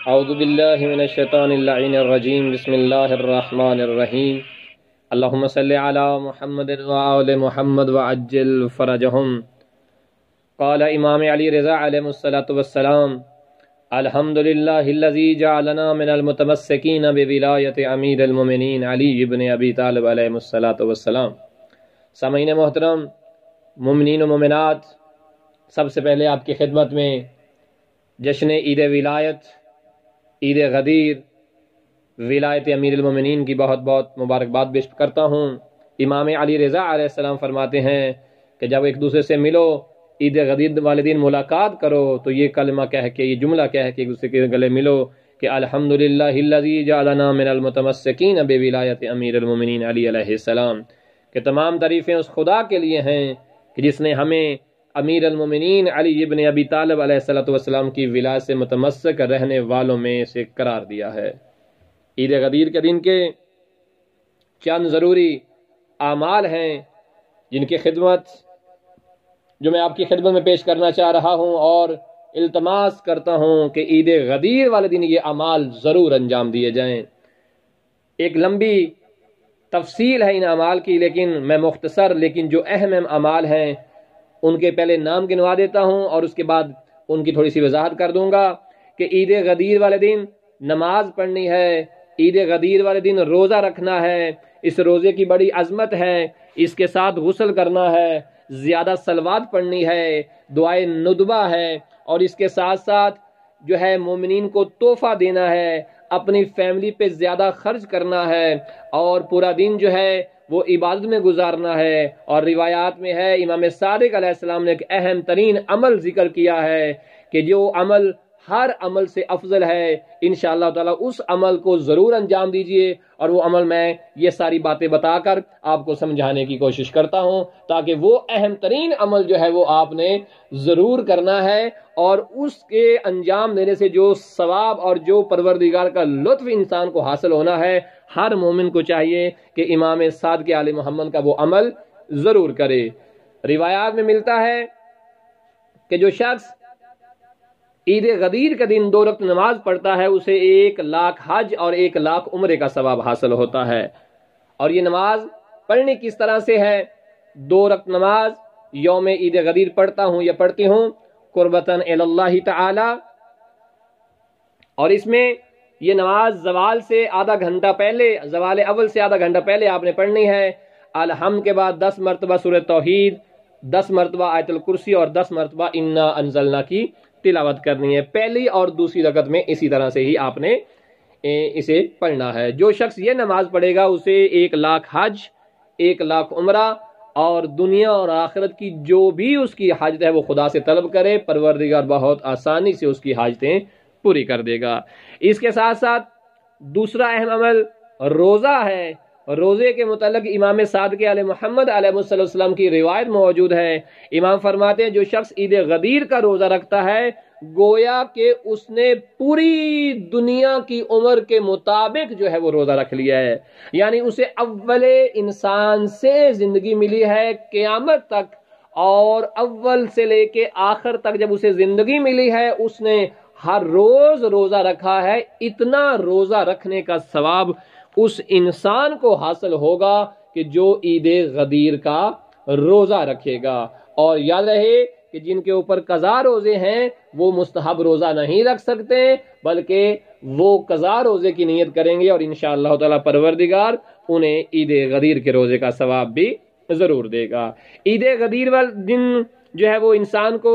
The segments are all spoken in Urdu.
اعوذ باللہ من الشیطان اللعین الرجیم بسم اللہ الرحمن الرحیم اللہم صلی علی محمد وآل محمد وعجل فرجہم۔ قال امام علی رضا علیہ السلام الحمدللہ الذی جعلنا من المتمسکین بولایت امیر المومنین علی بن ابی طالب علیہ السلام۔ سامعین محترم، مومنین و مومنات، سب سے پہلے آپ کی خدمت میں جشن عید ولایت، عید غدیر، ولایت امیر المومنین کی بہت بہت مبارکباد پیش کرتا ہوں۔ امام علی رضا علیہ السلام فرماتے ہیں کہ جب ایک دوسرے سے ملو، عید غدیر والے دن ملاقات کرو تو یہ کلمہ کہہ کے، یہ جملہ کہہ کے ایک دوسرے کے گلے ملو کہ الحمدللہ الذی جعلنا من المتمسکین بولایت امیر المومنین علی علیہ السلام، کہ تمام تعریفیں اس خدا کے لیے ہیں کہ جس نے ہمیں امیر المومنین علی بن ابی طالب علیہ السلام کی ولایت سے متمسک رہنے والوں میں سے قرار دیا ہے۔ عید غدیر کے دن کے چند ضروری اعمال ہیں جن کی خدمت جو میں آپ کی خدمت میں پیش کرنا چاہ رہا ہوں، اور التماس کرتا ہوں کہ عید غدیر والے دن یہ اعمال ضرور انجام دیے جائیں۔ ایک لمبی تفصیل ہے ان اعمال کی، لیکن میں مختصر لیکن جو اہم اعمال ہیں ان کے پہلے نام گنوا دیتا ہوں اور اس کے بعد ان کی تھوڑی سی وضاحت کر دوں گا کہ عید غدیر والے دن نماز پڑھنی ہے، عید غدیر والے دن روزہ رکھنا ہے، اس روزے کی بڑی عظمت ہے، اس کے ساتھ غسل کرنا ہے، زیادہ صلوات پڑھنی ہے، دعائے ندبہ ہے، اور اس کے ساتھ ساتھ جو ہے مومنین کو تحفہ دینا ہے، اپنی فیملی پہ زیادہ خرچ کرنا ہے، اور پورا دن جو ہے وہ عبادت میں گزارنا ہے۔ اور روایات میں ہے امام صادق علیہ السلام نے ایک اہم ترین عمل ذکر کیا ہے کہ جو عمل ہر عمل سے افضل ہے، انشاءاللہ تعالی اس عمل کو ضرور انجام دیجئے، اور وہ عمل میں یہ ساری باتیں بتا کر آپ کو سمجھانے کی کوشش کرتا ہوں تاکہ وہ اہم ترین عمل جو ہے وہ آپ نے ضرور کرنا ہے، اور اس کے انجام دینے سے جو ثواب اور جو پروردگار کا لطف انسان کو حاصل ہونا ہے، ہر مومن کو چاہیے کہ امام صادق آل محمد کا وہ عمل ضرور کرے۔ روایات میں ملتا ہے کہ جو شخص عید غدیر کے دن 2 رکعت نماز پڑھتا ہے اسے 1,00,000 حج اور 1,00,000 عمرے کا ثواب حاصل ہوتا ہے۔ اور یہ نماز پڑھنی کس طرح سے ہے؟ 2 رکعت نماز یوم عید غدیر پڑھتا ہوں یا پڑھتی ہوں قربتاً الی اللہ تعالی، اور اس میں یہ نماز زوال سے آدھا گھنٹہ پہلے، زوال اول سے آدھا گھنٹہ پہلے آپ نے پڑھنی ہے۔ الحمد کے بعد 10 مرتبہ سورہ توحید، 10 مرتبہ آیت الکرسی اور 10 مرتبہ انا انزلنا کی تلاوت کرنی ہے۔ پہلی اور دوسری رکعت میں اسی طرح سے ہی آپ نے اسے پڑھنا ہے۔ جو شخص یہ نماز پڑھے گا اسے 1,00,000 حج، 1,00,000 عمرہ، اور دنیا اور آخرت کی جو بھی اس کی حاجت ہے وہ خدا سے طلب کرے، پروردگار بہت آسانی سے اس کی حاجتیں پوری کر دے گا۔ اس کے ساتھ ساتھ دوسرا اہم عمل روزہ ہے۔ روزے کے متعلق امام صادق علیہ محمد علیہ السلام کی روایت موجود ہے۔ امام فرماتے ہیں جو شخص عید غدیر کا روزہ رکھتا ہے گویا کہ اس نے پوری دنیا کی عمر کے مطابق جو ہے وہ روزہ رکھ لیا ہے، یعنی اسے اول انسان سے زندگی ملی ہے قیامت تک، اور اول سے لے کے آخر تک جب اسے زندگی ملی ہے اس نے ہر روز روزہ رکھا ہے۔ اتنا روزہ رکھنے کا ثواب اس انسان کو حاصل ہوگا کہ جو عید غدیر کا روزہ رکھے گا۔ اور یاد رہے کہ جن کے اوپر قضا روزے ہیں وہ مستحب روزہ نہیں رکھ سکتے، بلکہ وہ قضا روزے کی نیت کریں گے، اور انشاءاللہ تعالی پروردگار انہیں عید غدیر کے روزے کا ثواب بھی ضرور دے گا۔ عید غدیر والے دن جو ہے وہ انسان کو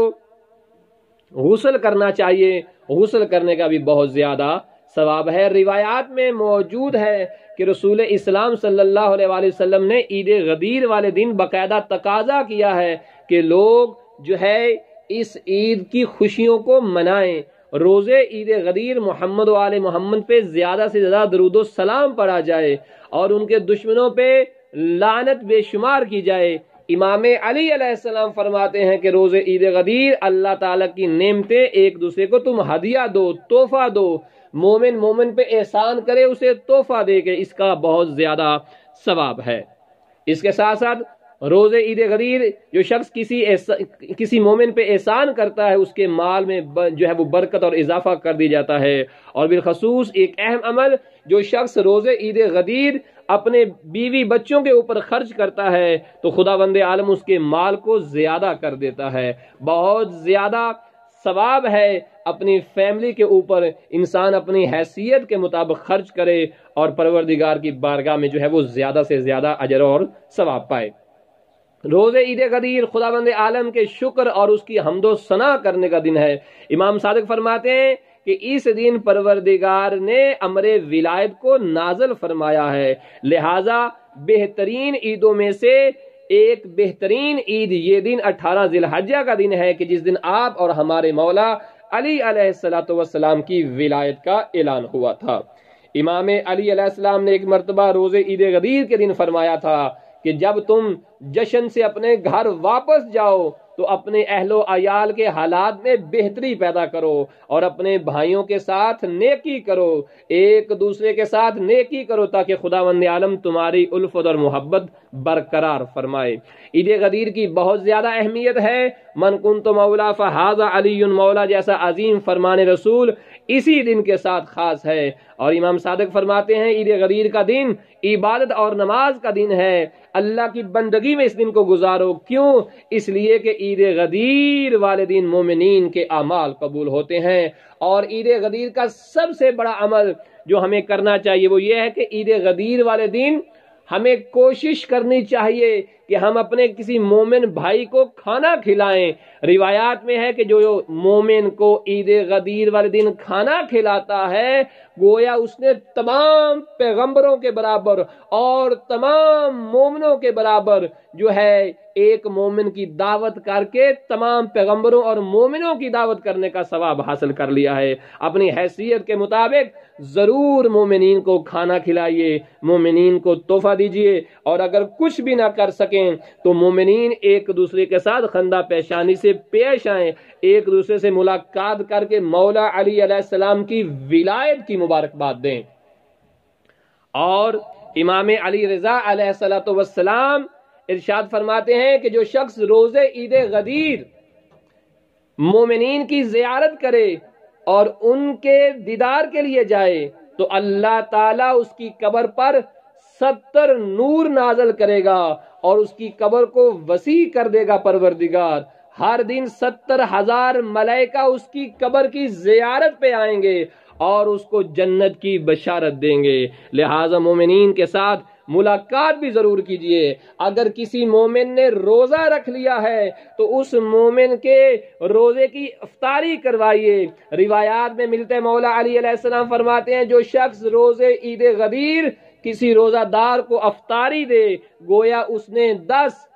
غسل کرنا چاہیے، غسل کرنے کا بھی بہت زیادہ ثواب ہے۔ روایات میں موجود ہے کہ رسول اسلام صلی اللہ علیہ وآلہ وسلم نے عید غدیر والے دن باقاعدہ تقاضا کیا ہے کہ لوگ جو ہے اس عید کی خوشیوں کو منائیں، روزے عید غدیر محمد و آل محمد پہ زیادہ سے زیادہ درود و سلام پڑھا جائے، اور ان کے دشمنوں پہ لعنت بے شمار کی جائے۔ امام علی علیہ السلام فرماتے ہیں کہ روز عید غدیر اللہ تعالیٰ کی نعمتیں ایک دوسرے کو تم ہدیہ دو، تحفہ دو، مومن پہ احسان کرے اسے تحفہ دے کے اس کا بہت زیادہ ثواب ہے۔ اس کے ساتھ ساتھ روز عید غدیر جو شخص کسی مومن پہ احسان کرتا ہے اس کے مال میں جو ہے وہ برکت اور اضافہ کر دی جاتا ہے۔ اور بالخصوص ایک اہم عمل جو شخص روز عید غدیر اپنے بیوی بچوں کے اوپر خرچ کرتا ہے تو خداوند عالم اس کے مال کو زیادہ کر دیتا ہے۔ بہت زیادہ ثواب ہے اپنی فیملی کے اوپر انسان اپنی حیثیت کے مطابق خرچ کرے اور پروردگار کی بارگاہ میں جو ہے وہ زیادہ سے زیادہ اجر اور ثواب پائے۔ روز عید غدیر خداوند عالم کے شکر اور اس کی حمد و ثنا کرنے کا دن ہے۔ امام صادق فرماتے ہیں کہ اس دن پروردگار نے امر ولایت کو نازل فرمایا ہے، لہذا بہترین عیدوں میں سے ایک بہترین عید یہ دن 18 ذی الحجہ کا دن ہے کہ جس دن آپ اور ہمارے مولا علی علیہ السلام کی ولایت کا اعلان ہوا تھا۔ امام علی علیہ السلام نے ایک مرتبہ روز عید غدیر کے دن فرمایا تھا کہ جب تم جشن سے اپنے گھر واپس جاؤ تو اپنے اہل و عیال کے حالات میں بہتری پیدا کرو اور اپنے بھائیوں کے ساتھ نیکی کرو، ایک دوسرے کے ساتھ نیکی کرو تاکہ خداوند عالم تمہاری الفت اور محبت برقرار فرمائے۔ عید غدیر کی بہت زیادہ اہمیت ہے۔ من کنت مولا فہذا علی مولا جیسا عظیم فرمان رسول اسی دن کے ساتھ خاص ہے۔ اور امام صادق فرماتے ہیں عید غدیر کا دن عبادت اور نماز کا دن ہے، اللہ کی بندگی میں اس دن کو گزارو۔ کیوں؟ اس لیے کہ عید غدیر والے دن مومنین کے اعمال قبول ہوتے ہیں۔ اور عید غدیر کا سب سے بڑا عمل جو ہمیں کرنا چاہیے وہ یہ ہے کہ عید غدیر والے دن ہمیں کوشش کرنی چاہیے کہ ہم اپنے کسی مومن بھائی کو کھانا کھلائیں۔ روایات میں ہے کہ جو مومن کو عید غدیر والے دن کھانا کھلاتا ہے گویا اس نے تمام پیغمبروں کے برابر اور تمام مومنوں کے برابر جو ہے ایک مومن کی دعوت کر کے تمام پیغمبروں اور مومنوں کی دعوت کرنے کا ثواب حاصل کر لیا ہے۔ اپنی حیثیت کے مطابق ضرور مومنین کو کھانا کھلائیے، مومنین کو تحفہ دیجیے، اور اگر کچھ بھی نہ کر سکیں تو مومنین ایک دوسرے کے ساتھ خندہ پیشانی سے پیش آئیں، ایک دوسرے سے ملاقات کر کے مولا علی علیہ السلام کی ولایت کی مبارکباد دیں۔ اور امام علی رضا علیہ السلام ارشاد فرماتے ہیں کہ جو شخص روز عید غدیر مومنین کی زیارت کرے اور ان کے دیدار کے لیے جائے تو اللہ تعالیٰ اس کی قبر پر 70 نور نازل کرے گا اور اس کی قبر کو وسیع کر دے گا پروردگار۔ ہر دن 70,000 ملائکہ اس کی قبر کی زیارت پہ آئیں گے اور اس کو جنت کی بشارت دیں گے۔ لہٰذا مومنین کے ساتھ ملاقات بھی ضرور کیجئے۔ اگر کسی مومن نے روزہ رکھ لیا ہے تو اس مومن کے روزے کی افطاری کروائیے۔ روایات میں ملتے ہیں مولا علی علیہ السلام فرماتے ہیں جو شخص روز عید غدیر کسی روزہ دار کو افطاری دے گویا اس نے 10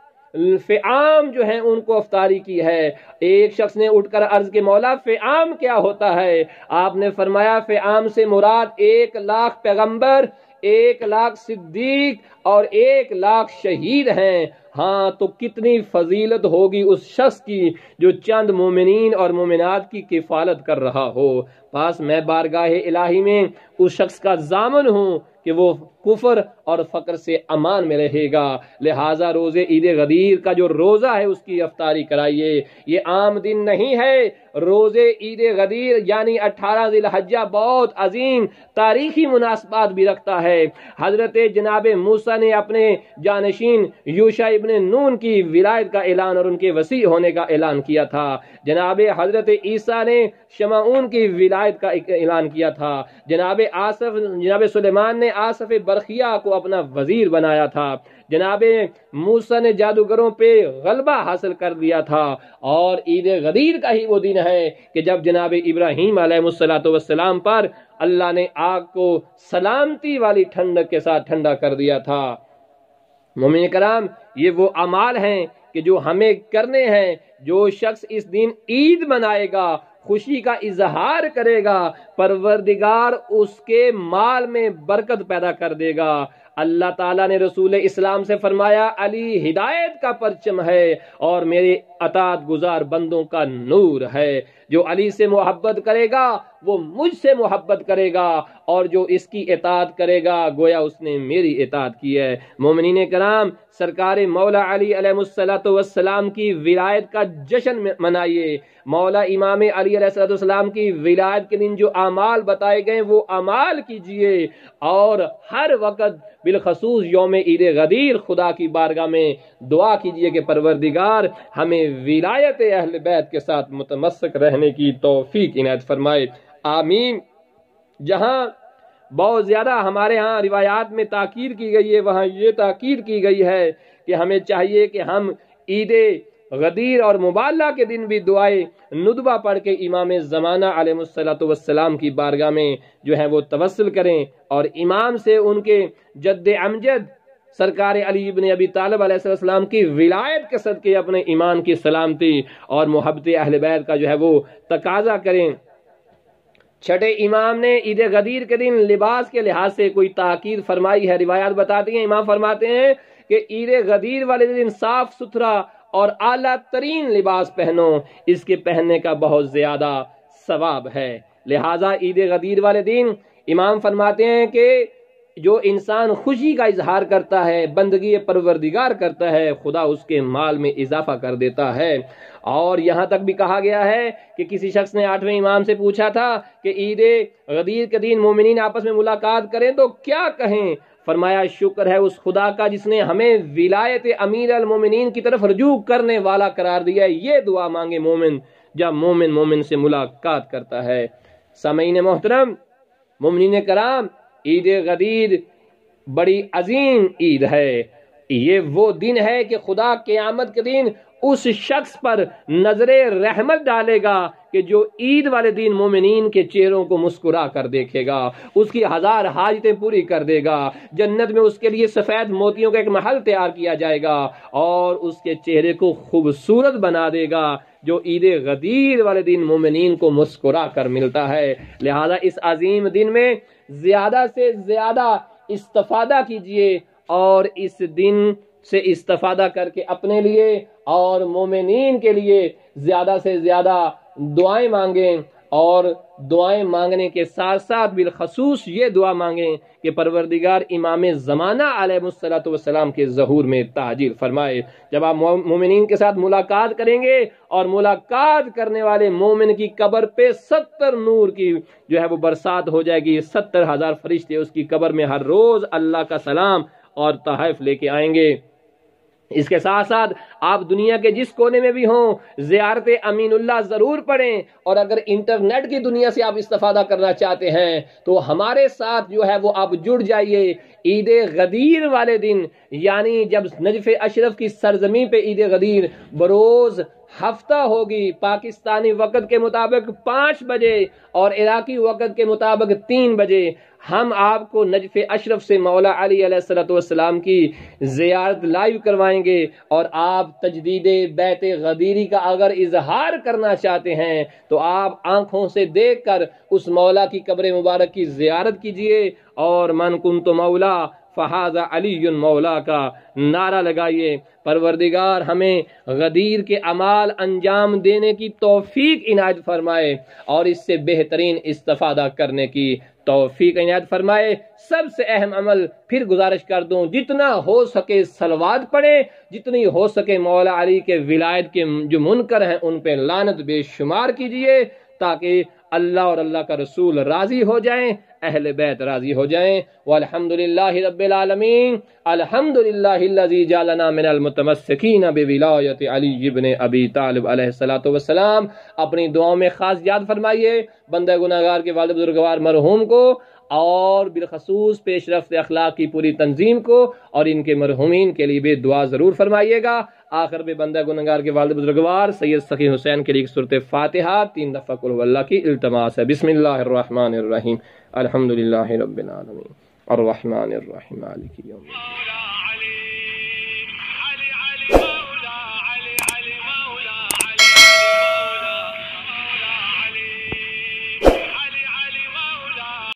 فعام جو ہیں ان کو افطاری کی ہے۔ ایک شخص نے اٹھ کر عرض کے مولا فعام کیا ہوتا ہے؟ آپ نے فرمایا فعام سے مراد 1,00,000 پیغمبر، 1,00,000 صدیق اور 1,00,000 شہید ہیں۔ ہاں تو کتنی فضیلت ہوگی اس شخص کی جو چند مومنین اور مومنات کی کفالت کر رہا ہو۔ پاس میں بارگاہ الہی میں اس شخص کا ضامن ہوں کہ وہ کفر اور فقر سے امان میں رہے گا۔ لہٰذا روز عید غدیر کا جو روزہ ہے اس کی افطاری کرائیے۔ یہ عام دن نہیں ہے، روز عید غدیر یعنی 18 ذی الحجہ بہت عظیم تاریخی مناسبات بھی رکھتا ہے۔ حضرت جناب موسیٰ نے اپنے جانشین یوشع ابن نون کی ولایت کا اعلان اور ان کے وسیع ہونے کا اعلان کیا تھا۔ جناب حضرت عیسیٰ نے شمعون کی ولایت کا اعلان کیا تھا۔ جناب سلیمان نے آصف برخیہ کو اپنا وزیر بنایا تھا۔ جناب موسیٰ نے جادوگروں پہ غلبہ حاصل کر دیا تھا۔ اور عید غدیر کا ہی وہ دن ہے کہ جب جناب ابراہیم علیہ السلام پر اللہ نے آگ کو سلامتی والی ٹھنڈک کے ساتھ ٹھنڈا کر دیا تھا۔ مومن کرام یہ وہ اعمال ہیں کہ جو ہمیں کرنے ہیں۔ جو شخص اس دن عید منائے گا، خوشی کا اظہار کرے گا، پروردگار اس کے مال میں برکت پیدا کر دے گا۔ اللہ تعالیٰ نے رسول اسلام سے فرمایا علی ہدایت کا پرچم ہے اور میرے اطاعت گزار بندوں کا نور ہے۔ جو علی سے محبت کرے گا وہ مجھ سے محبت کرے گا، اور جو اس کی اطاعت کرے گا گویا اس نے میری اطاعت کی ہے۔ مومنین کرام، سرکار مولا علی علیہ السلام کی ولایت کا جشن منائیے۔ مولا امام علی علیہ السلام کی ولایت کے دن جو اعمال بتائے گئے وہ اعمال کیجئے، اور ہر وقت بالخصوص یوم عید غدیر خدا کی بارگاہ میں دعا کیجئے کہ پروردگار ہمیں ولایت اہل بیت کے ساتھ متمسک رہنے کی توفیق عنایت فرمائے، آمین۔ جہاں بہت زیادہ ہمارے ہاں روایات میں تاکید کی گئی ہے، وہاں یہ تاکید کی گئی ہے کہ ہمیں چاہیے کہ ہم عید غدیر اور مبالغہ کے دن بھی دعائے ندبہ پڑھ کے امام زمانہ علیہ السلام کی بارگاہ میں جو ہے وہ توسل کریں، اور امام سے ان کے جد امجد سرکار علی ابن ابی طالب علیہ السلام کی ولایت کے صدقے اپنے ایمان کی سلامتی اور محبت اہل بیت کا جو ہے وہ تقاضا کریں۔ چھٹے امام نے عید غدیر کے دن لباس کے لحاظ سے کوئی تاکید فرمائی ہے۔ روایات بتاتی ہیں، امام فرماتے ہیں کہ عید غدیر والے دن صاف ستھرا اور اعلیٰ ترین لباس پہنو، اس کے پہننے کا بہت زیادہ ثواب ہے۔ لہٰذا عید غدیر والے دن امام فرماتے ہیں کہ جو انسان خوشی کا اظہار کرتا ہے، بندگی پروردگار کرتا ہے، خدا اس کے مال میں اضافہ کر دیتا ہے۔ اور یہاں تک بھی کہا گیا ہے کہ کسی شخص نے 8ویں امام سے پوچھا تھا کہ عید غدیر کے دن مومنین آپس میں ملاقات کریں تو کیا کہیں؟ فرمایا شکر ہے اس خدا کا جس نے ہمیں ولایت امیر المومنین کی طرف رجوع کرنے والا قرار دیا ہے۔ یہ دعا مانگے مومن جب مومن سے ملاقات کرتا ہے۔ سامعین محترم، مومنین کرام، عید غدیر بڑی عظیم عید ہے۔ یہ وہ دن ہے کہ خدا قیامت کے دن اس شخص پر نظر رحمت ڈالے گا کہ جو عید والے دن مومنین کے چہروں کو مسکرا کر دیکھے گا، اس کی 1000 حاجتیں پوری کر دے گا، جنت میں اس کے لیے سفید موتیوں کا ایک محل تیار کیا جائے گا اور اس کے چہرے کو خوبصورت بنا دے گا، جو عید غدیر والے دن مومنین کو مسکرا کر ملتا ہے۔ لہذا اس عظیم دن میں زیادہ سے زیادہ استفادہ کیجئے، اور اس دن سے استفادہ کر کے اپنے لیے اور مومنین کے لیے زیادہ سے زیادہ دعائیں مانگیں، اور دعائیں مانگنے کے ساتھ ساتھ بالخصوص یہ دعا مانگیں کہ پروردگار امام زمانہ علیہ السلام کے ظہور میں تعجیل فرمائے۔ جب آپ مومنین کے ساتھ ملاقات کریں گے اور ملاقات کرنے والے مومن کی قبر پہ 70 نور کی جو ہے وہ برسات ہو جائے گی، 70,000 فرشتے اس کی قبر میں ہر روز اللہ کا سلام اور تحائف لے کے آئیں گے۔ اس کے ساتھ ساتھ آپ دنیا کے جس کونے میں بھی ہوں زیارت امین اللہ ضرور پڑھیں، اور اگر انٹرنیٹ کی دنیا سے آپ استفادہ کرنا چاہتے ہیں تو ہمارے ساتھ جو ہے وہ آپ جڑ جائیے۔ عید غدیر والے دن یعنی جب نجف اشرف کی سرزمین پہ عید غدیر بروز ہفتہ ہوگی، پاکستانی وقت کے مطابق 5 بجے اور عراقی وقت کے مطابق 3 بجے ہم آپ کو نجف اشرف سے مولا علی علیہ السلام کی زیارت لائیو کروائیں گے، اور آپ تجدید بیت غدیری کا اگر اظہار کرنا چاہتے ہیں تو آپ آنکھوں سے دیکھ کر اس مولا کی قبر مبارک کی زیارت کیجئے، اور من کنت مولا فہذا علی مولا کا نعرہ لگائیے۔ پروردگار ہمیں غدیر کے اعمال انجام دینے کی توفیق عنایت فرمائے اور اس سے بہترین استفادہ کرنے کی توفیق عنایت فرمائے۔ سب سے اہم عمل پھر گزارش کر دوں، جتنا ہو سکے صلوات پڑھیں، جتنی ہو سکے مولا علی کے ولایت کے جو منکر ہیں ان پہ لعنت بے شمار کیجئے، تاکہ اللہ اور اللہ کا رسول راضی ہو جائیں، اہل بیت راضی ہو جائیں۔ والحمدللہ رب العالمین، الحمدللہ الذی جعلنا من المتمسکین بولایت علی ابن ابی طالب علیہ السلام۔ اپنی دعاؤں میں خاص یاد فرمائیے بندہ گناہگار کے والد بزرگوار مرحوم کو، اور بالخصوص پیش رفت اخلاق کی پوری تنظیم کو، اور ان کے مرحومین کے لیے بھی دعا ضرور فرمائیے گا۔ آخر میں بندہ گنہگار کے والد بزرگوار سید سخی حسین کے لیے سورۃ فاتحہ 3 دفعہ قل اللہ کی التماس ہے۔ بسم اللہ الرحمن الرحیم، الحمدللہ رب العالمین، الرحمن الرحیم، مالک یوم الدین۔